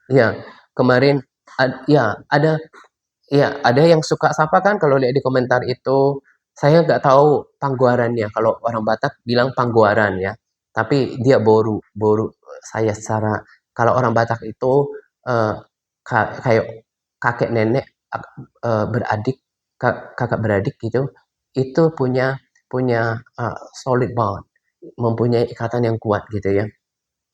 Ya, kemarin ya ada yang suka sapa kan kalau lihat di komentar itu. Saya nggak tahu pangguarannya. Kalau orang Batak bilang pangguaran ya, tapi dia boru, boru. Saya secara kalau orang Batak itu eh, kayak kakek nenek beradik, kakak beradik gitu, itu punya punya solid bond, mempunyai ikatan yang kuat gitu ya.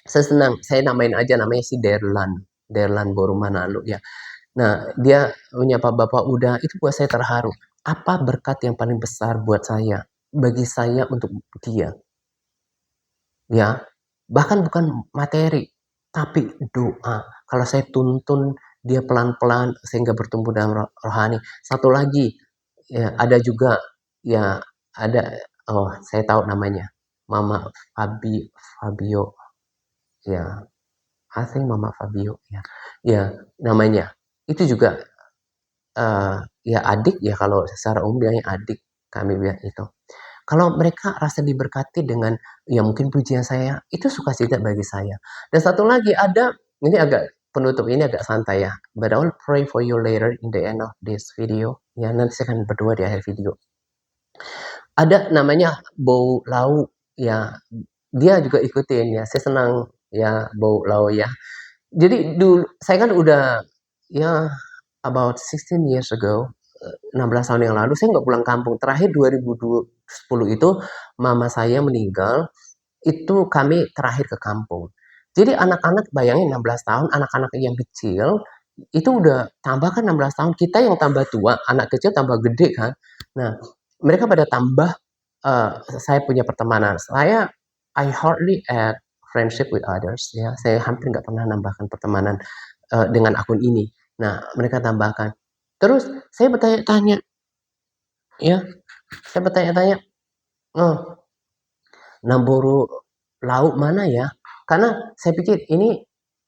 Saya namain aja namanya si Derlan, Derlan Boru Manalo ya. Nah, dia menyapa Bapak Uda, itu buat saya terharu. Apa berkat yang paling besar buat saya, bagi saya untuk dia, ya. Bahkan bukan materi, tapi doa. Kalau saya tuntun dia pelan-pelan sehingga bertumbuh dalam rohani. Satu lagi, ya, ada juga, ya, ada, oh, saya tahu namanya. Mama Fabio, ya. Asing Mama Fabio, ya. Ya, namanya. Itu juga ya adik ya kalau secara umum bilangnya adik, kami bilang itu. Kalau mereka rasa diberkati dengan ya mungkin pujian saya, itu sukacita bagi saya. Dan satu lagi ada, ini agak penutup ini agak santai ya. But I will pray for you later in the end of this video. Ya nanti saya akan berdoa di akhir video. Ada namanya Bau Lau ya. Dia juga ikutin ya. Saya senang ya Bau Lau ya. Jadi dulu saya kan udah ya about 16 years ago, 16 tahun yang lalu saya nggak pulang kampung. Terakhir 2010 itu mama saya meninggal, itu kami terakhir ke kampung. Jadi anak-anak bayangin 16 tahun, anak-anak yang kecil itu udah tambah kan 16 tahun, kita yang tambah tua, anak kecil tambah gede kan. Nah, mereka pada tambah saya punya pertemanan. I hardly add friendship with others ya. Saya hampir nggak pernah nambahkan pertemanan dengan akun ini. Nah, mereka tambahkan. Terus saya bertanya-tanya, ya, saya bertanya-tanya, oh, Namburu laut mana ya? Karena saya pikir ini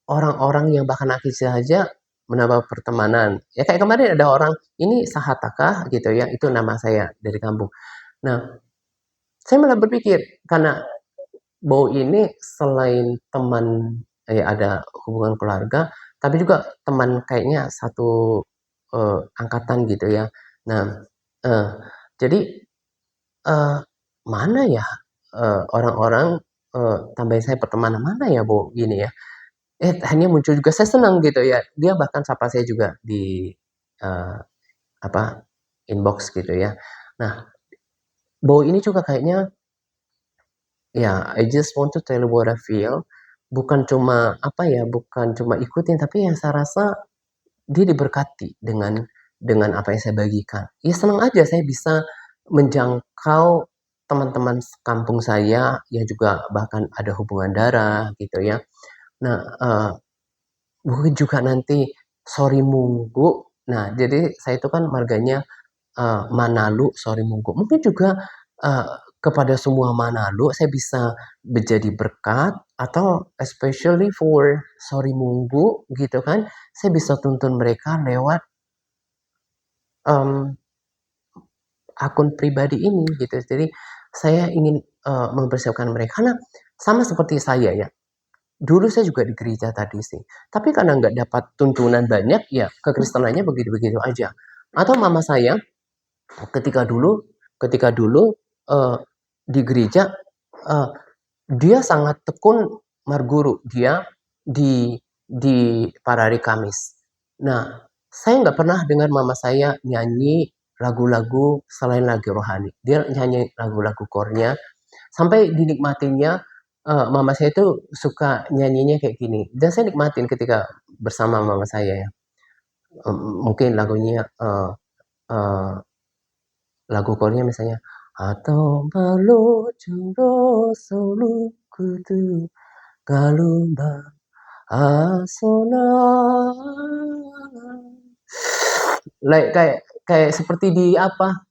orang-orang yang bahkan akhir saja menambah pertemanan. Ya kayak kemarin ada orang, ini Sahatakah gitu ya, itu nama saya dari kampung. Nah, saya malah berpikir, karena Bow ini selain teman, ada hubungan keluarga, tapi juga teman kayaknya satu angkatan gitu ya. Nah, eh, jadi eh, mana ya orang-orang tambahin saya pertemanan mana ya Bo gini ya. Hanya muncul juga saya senang gitu ya. Dia bahkan sapa saya juga di eh, apa inbox gitu ya. Nah, Bo ini juga kayaknya ya I just want to tell you what I feel. Bukan cuma apa ya, bukan cuma ikutin tapi yang saya rasa dia diberkati dengan apa yang saya bagikan. Ya senang aja saya bisa menjangkau teman-teman kampung saya yang juga bahkan ada hubungan darah gitu ya. Nah, mungkin juga nanti Sori Munggu. Nah, jadi saya itu kan marganya Manalu, Sori Munggu. Mungkin juga eh, kepada semua Manalu saya bisa menjadi berkat atau especially for Sori Munggu gitu kan. Saya bisa tuntun mereka lewat em, akun pribadi ini gitu. Jadi saya ingin mempersiapkan mereka karena sama seperti saya ya. Dulu saya juga di gereja tadi sih. Tapi karena nggak dapat tuntunan banyak ya kekristenannya begitu-begitu aja. Atau mama saya ketika dulu ketika dulu eh, di gereja eh, dia sangat tekun marguru dia di pada hari Kamis. Nah, saya nggak pernah dengar mama saya nyanyi lagu-lagu selain lagu rohani. Dia nyanyi lagu-lagu kornya sampai dinikmatinya. Mama saya itu suka nyanyinya kayak gini. Dan saya nikmatin ketika bersama mama saya ya. Mungkin lagunya eh, lagu kornya misalnya atau balu curo solu kudu kalumba asona like kayak kayak seperti di apa.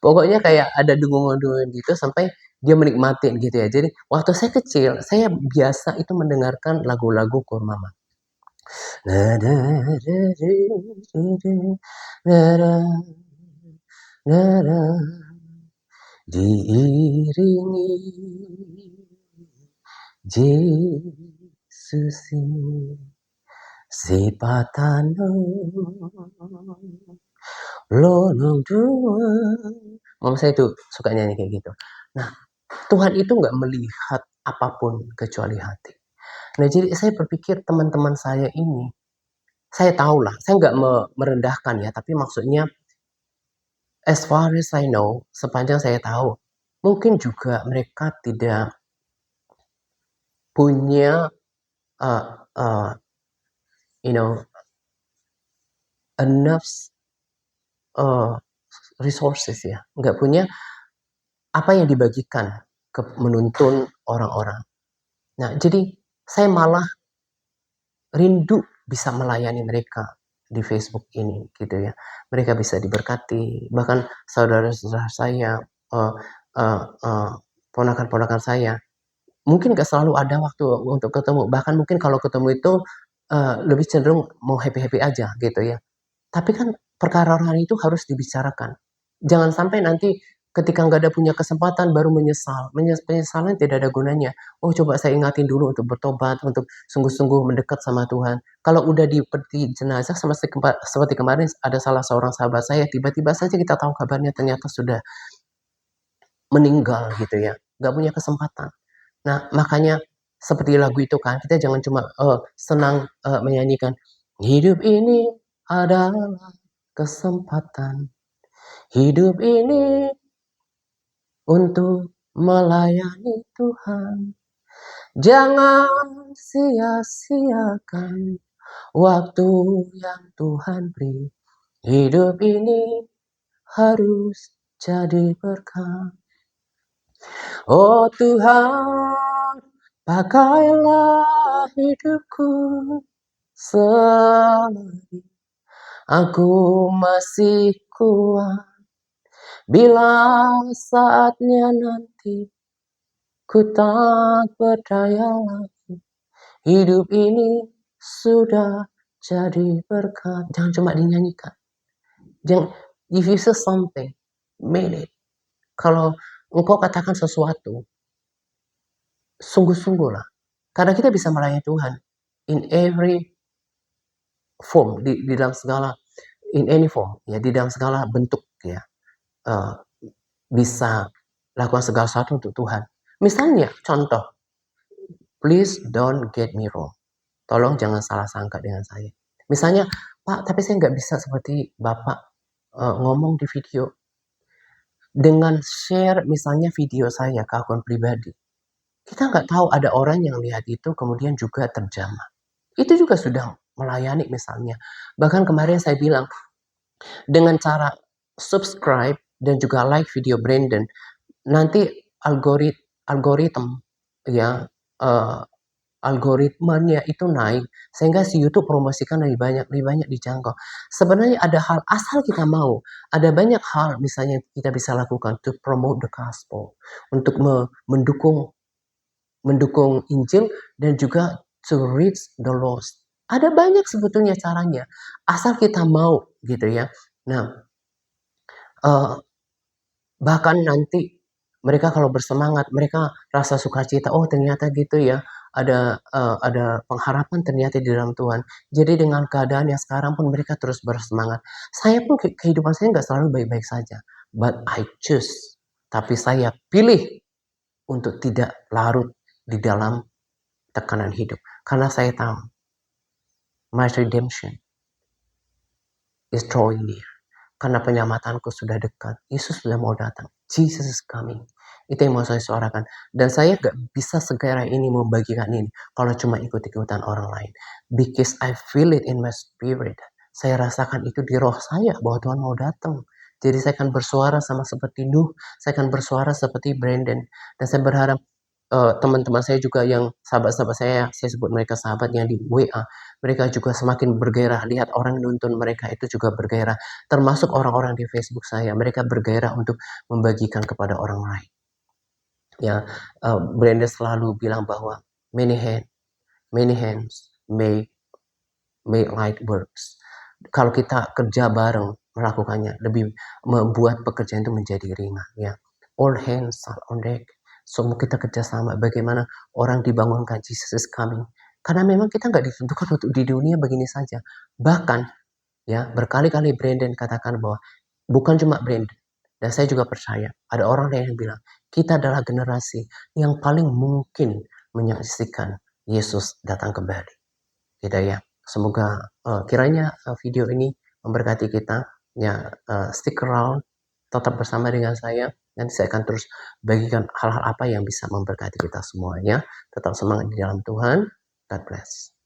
Pokoknya kayak ada dengungan-dengungan gitu sampai dia menikmatin gitu ya. Jadi waktu saya kecil, saya biasa itu mendengarkan lagu-lagu Kurmama. diiringi Yesus ini sipatana lolong dua. Mama saya tuh suka nyanyi kayak gitu. Nah, Tuhan itu nggak melihat apapun kecuali hati. Nah, jadi saya berpikir teman-teman saya ini, saya tahu lah, saya nggak merendahkan ya, tapi maksudnya as far as I know, sepanjang saya tahu, mungkin juga mereka tidak punya uh, uh, you know enough uh, resources ya, nggak punya apa yang dibagikan ke menuntun orang-orang. Nah, jadi saya malah rindu bisa melayani mereka di Facebook ini gitu ya. Mereka bisa diberkati, bahkan saudara-saudara saya, uh, uh, uh, ponakan-ponakan saya, mungkin gak selalu ada waktu untuk ketemu. Bahkan mungkin kalau ketemu itu lebih cenderung mau happy-happy aja gitu ya. Tapi kan perkara rohani itu harus dibicarakan. Jangan sampai nanti ketika nggak ada punya kesempatan baru menyesal. Penyesalan tidak ada gunanya. Oh, coba saya ingatin dulu untuk bertobat, untuk sungguh-sungguh mendekat sama Tuhan. Kalau udah di peti jenazah seperti kemarin ada salah seorang sahabat saya, tiba-tiba saja kita tahu kabarnya ternyata sudah meninggal gitu ya. Nggak punya kesempatan. Nah, makanya seperti lagu itu kan, kita jangan cuma senang menyanyikan hidup ini adalah kesempatan. Hidup ini untuk melayani Tuhan. Jangan sia-siakan waktu yang Tuhan beri. Hidup ini harus jadi berkah. Oh Tuhan, pakailah hidupku selagi aku masih kuat. Bila saatnya nanti ku tak berdaya lagi, hidup ini sudah jadi berkat. Jangan cuma dinyanyikan. Jangan, if you say something, mean it. Kalau engkau katakan sesuatu, sungguh-sungguhlah. Karena kita bisa melayani Tuhan in every form, di dalam segala, in any form, ya, di dalam segala bentuk ya. Bisa lakukan segala sesuatu untuk Tuhan. Misalnya, contoh, please don't get me wrong. Tolong jangan salah sangka dengan saya. Misalnya, Pak, tapi saya nggak bisa seperti Bapak ngomong di video. Dengan share misalnya video saya ke akun pribadi. Kita nggak tahu ada orang yang lihat itu kemudian juga terjamah. Itu juga sudah melayani misalnya. Bahkan kemarin saya bilang, dengan cara subscribe dan juga like video Brandon, nanti algoritma ya, algoritmanya itu naik sehingga si YouTube promosikan lebih banyak dijangkau. Sebenarnya ada hal, asal kita mau, ada banyak hal misalnya kita bisa lakukan to promote the gospel, untuk mendukung Injil dan juga to reach the lost. Ada banyak sebetulnya caranya, asal kita mau gitu ya. Nah, bahkan nanti mereka kalau bersemangat, mereka rasa sukacita, oh ternyata gitu ya, ada pengharapan ternyata di dalam Tuhan. Jadi dengan keadaan yang sekarang pun mereka terus bersemangat. Saya pun kehidupan saya nggak selalu baik-baik saja, but I choose. Tapi saya pilih untuk tidak larut di dalam tekanan hidup. Karena saya tahu, my redemption is drawing near. Karena penyelamatanku sudah dekat. Yesus sudah mau datang. Jesus is coming. Itu yang mau saya suarakan. Dan saya gak bisa segera ini membagikan ini kalau cuma ikut-ikutan orang lain. Because I feel it in my spirit. Saya rasakan itu di roh saya bahwa Tuhan mau datang. Jadi saya akan bersuara sama seperti Nuh. Saya akan bersuara seperti Brandon. Dan saya berharap teman-teman saya juga yang sahabat-sahabat saya sebut mereka sahabat yang di WA, mereka juga semakin bergairah lihat orang nuntun mereka itu juga bergairah, termasuk orang-orang di Facebook saya, mereka bergairah untuk membagikan kepada orang lain. Ya, Brenda selalu bilang bahwa many hands make light works. Kalau kita kerja bareng melakukannya, lebih membuat pekerjaan itu menjadi ringan. Ya, all hands are on deck. Semua kita kerjasama bagaimana orang dibangunkan, Jesus is coming. Karena memang kita nggak ditentukan untuk di dunia begini saja. Bahkan ya berkali-kali Brandon katakan bahwa bukan cuma Brandon, dan saya juga percaya ada orang lain yang bilang kita adalah generasi yang paling mungkin menyaksikan Yesus datang kembali. Gitu ya. Semoga kiranya video ini memberkati kita. Ya, stick around, tetap bersama dengan saya. Nanti saya akan terus bagikan hal-hal apa yang bisa memberkati kita semuanya. Tetap semangat di dalam Tuhan. God bless.